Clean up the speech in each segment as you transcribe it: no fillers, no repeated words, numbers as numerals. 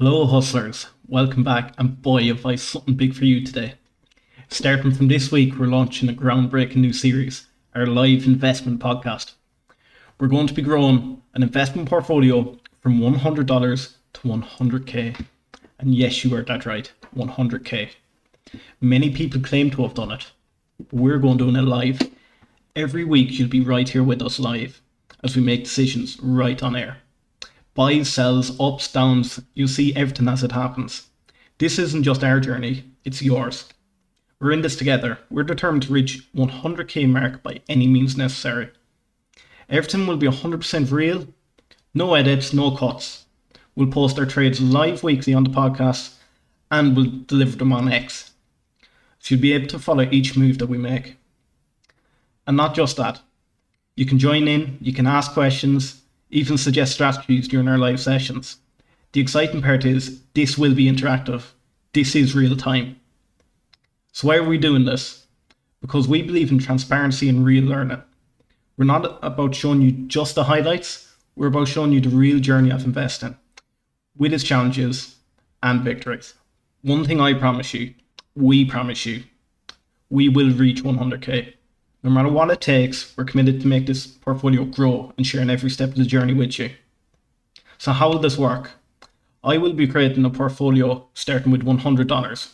Hello, hustlers. Welcome back. And boy, have I something big for you today. Starting from this week, we're launching a groundbreaking new series, our live investment podcast. We're going to be growing an investment portfolio from $100 to 100K. And yes, you heard that right, 100K. Many people claim to have done it, but we're going to do it live. Every week, you'll be right here with us live as we make decisions right on air. Buys, sells, ups, downs, you'll see everything as it happens. This isn't just our journey, it's yours. We're in this together. We're determined to reach 100K mark by any means necessary. Everything will be 100% real, no edits, no cuts. We'll post our trades live weekly on the podcast and we'll deliver them on X. So you'll be able to follow each move that we make. And not just that. You can join in, you can ask questions, even suggest strategies during our live sessions. The exciting part is this will be interactive. This is real time. So why are we doing this? Because we believe in transparency and real learning. We're not about showing you just the highlights. We're about showing you the real journey of investing with its challenges and victories. One thing I promise you, we promise you, we will reach 100K. No matter what it takes, we're committed to make this portfolio grow and sharing every step of the journey with you. So how will this work? I will be creating a portfolio starting with $100.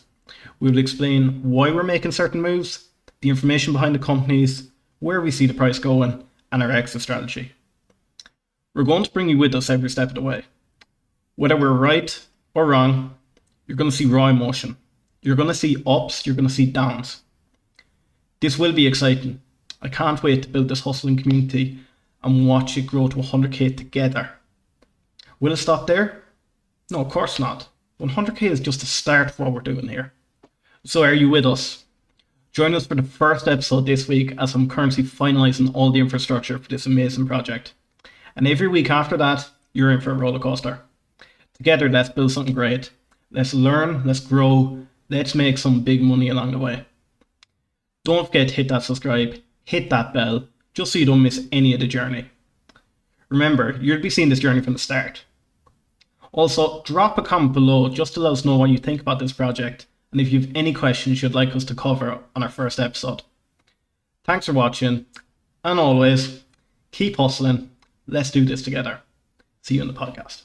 We will explain why we're making certain moves, the information behind the companies, where we see the price going, and our exit strategy. We're going to bring you with us every step of the way. Whether we're right or wrong, you're going to see raw emotion. You're going to see ups, you're going to see downs. This will be exciting. I can't wait to build this hustling community and watch it grow to 100K together. Will it stop there? No, of course not. 100K is just the start of what we're doing here. So are you with us? Join us for the first episode this week as I'm currently finalising all the infrastructure for this amazing project. And every week after that, you're in for a roller coaster. Together, let's build something great. Let's learn, let's grow, let's make some big money along the way. Don't forget to hit that subscribe, hit that bell, just so you don't miss any of the journey. Remember, you'll be seeing this journey from the start. Also, drop a comment below just to let us know what you think about this project and if you have any questions you'd like us to cover on our first episode. Thanks for watching, and always, keep hustling. Let's do this together. See you in the podcast.